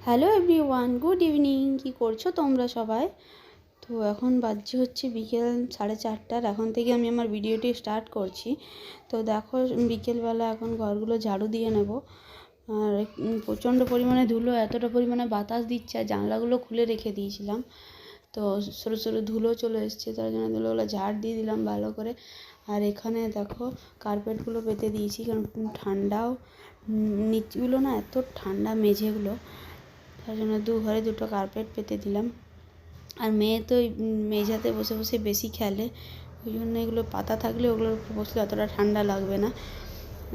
Hello everyone, good evening. কী করছো তোমরা সবাই? তো এখন বাজছে হচ্ছে বিকেল 4:30। এখন থেকে আমি আমার ভিডিওটি স্টার্ট করছি। তো দেখো, বিকেলবেলা এখন ঘরগুলো ঝাড়ু দিয়ে নেব। আর প্রচণ্ড পরিমাণে ধুলো, এতটা পরিমাণে বাতাস দিচ্ছে, আর জানলাগুলো খুলে রেখে দিয়েছিলাম। তো সরু সরু ধুলো চলে এসছে, তার জন্য ধুলোগুলো ঝাড় দিয়ে দিলাম ভালো করে। আর এখানে দেখো কার্পেটগুলো পেতে দিয়েছি, কারণ ঠান্ডাও নিচগুলো না এত ঠান্ডা, মেঝেগুলো, তার জন্য ঘরে দুটো কার্পেট পেতে দিলাম। আর মেয়ে তো মেঝাতে বসে বসে বেশি খেলে, ওই জন্য এগুলো পাতা থাকলে ওগুলোর উপর বসলে অতটা ঠান্ডা লাগবে না।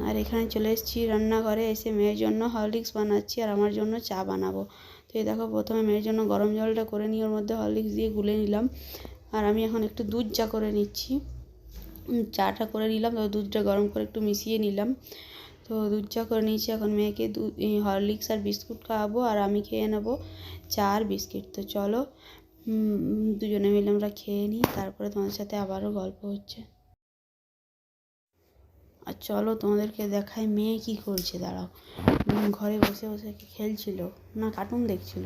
আর এখানে চলে এসেছি রান্নাঘরে, এসে মেয়ের জন্য হরলিক্স বানাচ্ছি আর আমার জন্য চা বানাবো। তো এই দেখো, প্রথমে মেয়ের জন্য গরম জলটা করে নিয়ে ওর মধ্যে হরলিক্স দিয়ে গুলে নিলাম। আর আমি এখন একটু দুধ চা করে নিচ্ছি। চাটা করে নিলাম, তো দুধটা গরম করে একটু মিশিয়ে নিলাম। তো দুধ চা করে নিয়েছি। এখন মেয়েকে হরলিক্স আর বিস্কুট খাওয়াবো, আর আমি খেয়ে নেবো চা আর বিস্কিট। তো চলো দুজনে মিলে আমরা খেয়ে নিই, তারপরে তোমাদের সাথে আবারও গল্প হচ্ছে। আর চলো তোমাদেরকে দেখাই মেয়ে কি করছে। দাঁড়াও, ঘরে বসে বসে কি খেলছিল না কার্টুন দেখছিল?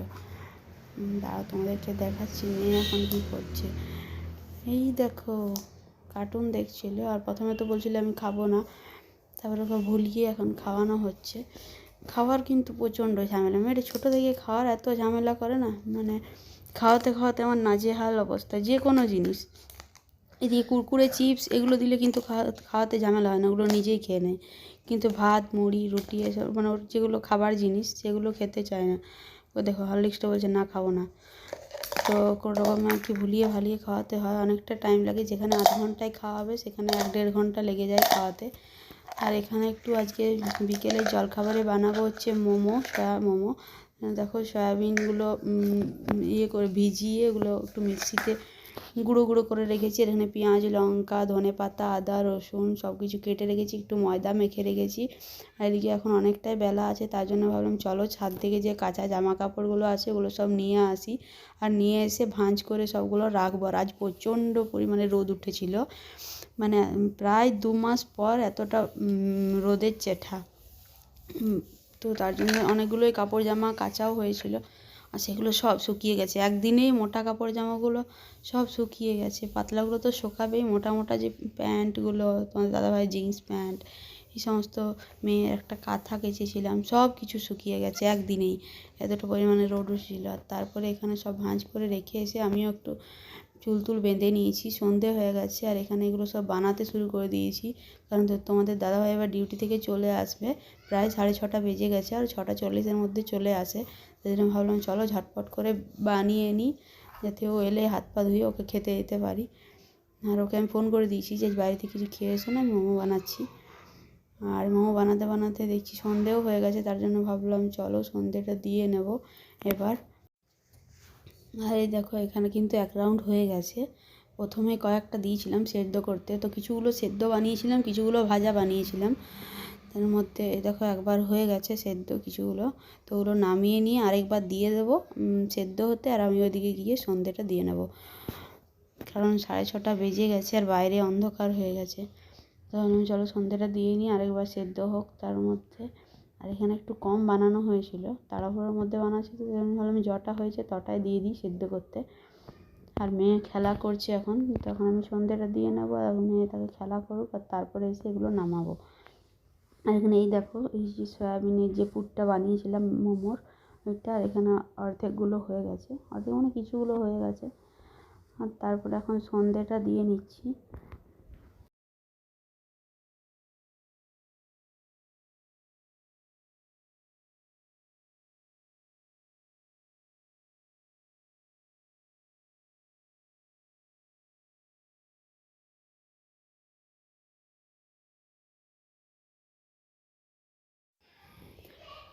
দাঁড়াও তোমাদেরকে দেখাচ্ছি মেয়ে এখন কি করছে। এই দেখো, কার্টুন দেখছিল, আর প্রথমে তো বলছিল আমি খাবো না, তারপরে ওকে ভুলিয়ে এখন খাওয়ানো হচ্ছে। খাওয়ার কিন্তু প্রচণ্ড ঝামেলা, মেয়েটা ছোটো থেকে খাওয়ার এত ঝামেলা করে না, মানে খাওয়াতে খাওয়াতে আমার নাজেহাল অবস্থা। যে কোনো জিনিস এদিকে কুরকুরে চিপস এগুলো দিলে কিন্তু খাওয়াতে ঝামেলা হয় না, ওগুলো নিজেই খেয়ে নেয়। কিন্তু ভাত মুড়ি রুটি এসব মানে ওর যেগুলো খাবার জিনিস সেগুলো খেতে চায় না। ও দেখো হরলিক্সটা বলছে না খাবো না। তো কোনো রকমে আর কি ভুলিয়ে ভালিয়ে খাওয়াতে হয়, অনেকটা টাইম লাগে। যেখানে আধ ঘন্টায় খাওয়াবে সেখানে 1-1.5 ঘন্টা লেগে যায় খাওয়াতে। আর এখানে একটু আজকে বিকেলে জলখাবারে বানাবো হচ্ছে মোমো, সয়া মোমো। দেখো সয়াবিনগুলো ইয়ে করে ভিজিয়ে ওগুলো একটু মিক্সিতে গুঁড়ো গুঁড়ো করে রেখেছি। এখানে পেঁয়াজ লঙ্কা ধনেপাতা আদা রসুন সব কিছু কেটে রেখেছি, একটু ময়দা মেখে রেখেছি। আর এদিকে এখন অনেকটাই বেলা আছে, তার জন্য ভাবলাম চলো ছাদ থেকে যে কাঁচা জামা কাপড়গুলো আছে ওগুলো সব নিয়ে আসি, আর নিয়ে এসে ভাঁজ করে সবগুলো রাখবো। আর আজ প্রচণ্ড পরিমাণে রোদ উঠেছিল, মানে প্রায় 2 মাস পর এতটা রোদের চেঠা। তো তার জন্য অনেকগুলোই কাপড় জামা কাচাও হয়েছিল, আর সেগুলো সব শুকিয়ে গেছে একদিনেই। মোটা কাপড় জামাগুলো সব শুকিয়ে গেছে, পাতলাগুলো তো শুকাবেই। মোটা মোটা যে প্যান্টগুলো, তোমাদের দাদাভাইয়ের জিন্স প্যান্ট, এই সমস্ত, মেয়ের একটা কাঁথা কেচেছিলাম, সব কিছু শুকিয়ে গেছে একদিনেই, এতটা পরিমাণে রোদ উঠেছিল। আর তারপরে এখানে সব ভাঁজ করে রেখে এসে আমিও একটু চুল বেঁধে নিয়েছি। সন্ধে হয়ে গেছে, আর এখানে এগুলো সব বানাতে শুরু করে দিয়েছি, কারণ তোমাদের দাদাভাই এবার ডিউটি থেকে চলে আসবে। প্রায় 6:30 বেজে গেছে, আর 6:40-এর মধ্যে চলে আসে। সেই জন্য ভাবলাম চলো ঝটপট করে বানিয়ে নিই, যাতে ও এলে হাত পা ধুয়ে ওকে খেতে দিতে পারি। আর ওকে আমি ফোন করে দিয়েছি যে বাড়িতে কিছু খেয়ে এসো না, আমি মোমো বানাচ্ছি। আর মোমো বানাতে বানাতে দেখছি সন্ধেও হয়ে গেছে, তার জন্য ভাবলাম চলো সন্ধেটা দিয়ে নেব এবার। আর এই দেখো, এখানে কিন্তু 1 রাউন্ড হয়ে গেছে। প্রথমে কয়েকটা দিয়েছিলাম সেদ্ধ করতে, তো কিছুগুলো সেদ্ধ বানিয়েছিলাম, কিছুগুলো ভাজা বানিয়েছিলাম। তার মধ্যে দেখো একবার হয়ে গেছে সেদ্ধ কিছুগুলো, তো ওগুলো নামিয়ে নিয়ে আরেকবার দিয়ে দেবো সেদ্ধ হতে। আর আমি ওইদিকে গিয়ে সন্ধেটা দিয়ে নেব, কারণ 6:30 বেজে গেছে আর বাইরে অন্ধকার হয়ে গেছে। তো আমি চলো সন্ধেটা দিয়ে নিই, আরেকবার সেদ্ধ হোক তার মধ্যে। আর এখানে একটু কম বানানো হয়েছিল, তাড়াহুড়োর মধ্যে বানাচ্ছি, তো আমি ভাবলাম যটা হয়েছে তটাই দিয়ে দিই সেদ্ধ করতে। আর মেয়ে খেলা করছে এখন, তখন আমি সন্ধেটা দিয়ে নেবো, আর মেয়ে তাকে খেলা করুক, আর তারপরে এসে এগুলো নামাবো। আর এখানে এই দেখো, এই যে সয়াবিনের যে পুরটা বানিয়েছিলাম মোমোর ওইটা, আর এখানে অর্ধেকগুলো হয়ে গেছে, অর্ধেক মানে কিছুগুলো হয়ে গেছে। আর তারপরে এখন সন্ধেটা দিয়ে নিচ্ছি।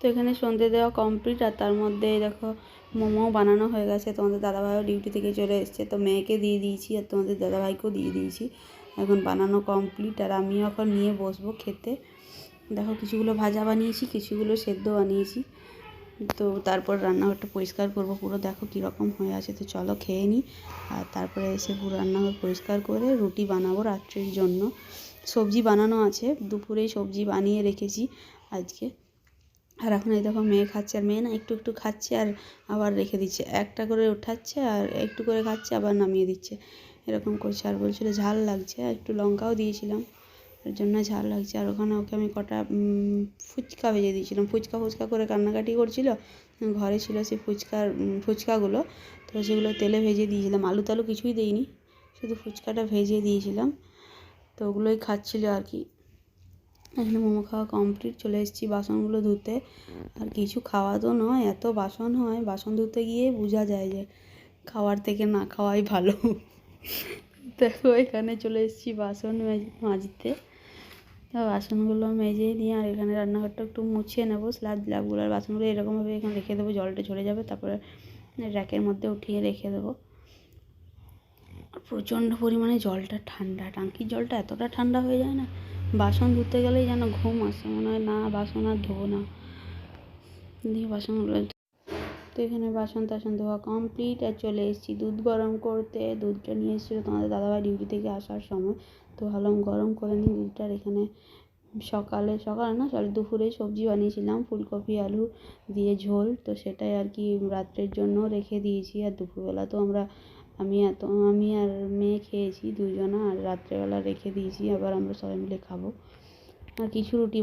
তো এখানে সন্ধে দেওয়া কমপ্লিট, আর তার মধ্যে দেখো মোমো বানানো হয়ে গেছে। তোমাদের দাদাভাইও ডিউটি থেকে চলে এসছে, তো মেয়েকে দিয়ে দিয়েছি আর তোমাদের দাদাভাইকেও দিয়ে দিয়েছি। এখন বানানো কমপ্লিট, আর আমিও এখন নিয়ে বসবো খেতে। দেখো কিছুগুলো ভাজা বানিয়েছি, কিছুগুলো সেদ্ধ বানিয়েছি। তো তারপর রান্নাঘরটা পরিষ্কার করবো পুরো, দেখো কীরকম হয়ে আছে। তো চলো খেয়ে নিই, আর তারপরে এসে পুরো রান্নাঘর পরিষ্কার করে রুটি বানাবো রাত্রির জন্য। সবজি বানানো আছে, দুপুরেই সবজি বানিয়ে রেখেছি আজকে। আর এখন এই দেখো মেয়ে খাচ্ছে, আর মেয়ে না একটু একটু খাচ্ছে আর আবার রেখে দিচ্ছে, একটা করে উঠাচ্ছে আর একটু করে খাচ্ছে আবার নামিয়ে দিচ্ছে, এরকম করছে। আর বলছিল ঝাল লাগছে, আর একটু লঙ্কাও দিয়েছিলাম, এর জন্য ঝাল লাগছে। আর ওখানে ওকে আমি কটা ফুচকা ভেজে দিয়েছিলাম, ফুচকা করে কান্নাকাটি করছিল, ঘরে ছিল সেই ফুচকাগুলো, তো সেগুলো তেলে ভেজে দিয়েছিলাম, আলু টালু কিছুই দিইনি, শুধু ফুচকাটা ভেজে দিয়েছিলাম, তো ওগুলোই খাচ্ছিল আর কি। এখানে মোমো খাওয়া কমপ্লিট, চলে এসেছি বাসনগুলো ধুতে। আর কিছু খাওয়া তো নয়, এত বাসন হয়, বাসন ধুতে গিয়ে বোঝা যায় যে খাওয়ার থেকে না খাওয়াই ভালো। দেখো এখানে চলে এসেছি বাসন মাজতে, তো বাসনগুলো মেজে নিয়ে আর এখানে রান্নাঘরটা একটু মুছিয়ে নেবো, স্ল্যাবগুলো আর বাসনগুলো এরকমভাবে এখানে রেখে দেবো, জলটা ঝরে যাবে, তারপরে র্যাকের মধ্যে উঠিয়ে রেখে দেবো। আর প্রচণ্ড পরিমাণে জলটা ঠান্ডা, টাঙ্কির জলটা এতটা ঠান্ডা হয়ে যায় না, বাসন ধুতে গেলেই যেন ঘুম আসে, মনে হয় না বাসন আর ধোবো না, দিয়ে বাসনগুলো। তো এখানে বাসন টাসন ধোয়া কমপ্লিট, আর চলে এসেছি দুধ গরম করতে। দুধটা নিয়ে এসেছিলো তোমাদের দাদাভাই ডিউটি থেকে আসার সময়, তো ভাবলাম গরম করে নিই দুধটার। এখানে সকালে না দুপুরে সবজি বানিয়েছিলাম, ফুলকপি আলু দিয়ে ঝোল, তো সেটাই আর কি রাত্রের জন্য রেখে দিয়েছি। আর দুপুরবেলা তো আমি আর মেয়ে খেয়েছি দুজনা, আর রাত্রেবেলা রেখে দিয়েছি, আবার আমরা সবাই মিলে খাবো। আর কিছু রুটি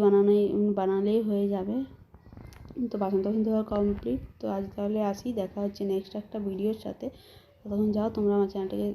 বানালেই হয়ে যাবে। তো বাসন টাসন ধোয়া কমপ্লিট, তো আজ তাহলে আসি, দেখা হচ্ছে নেক্সট একটা ভিডিওর সাথে। ততক্ষণ যাও তোমরা আমার চ্যানেলটাকে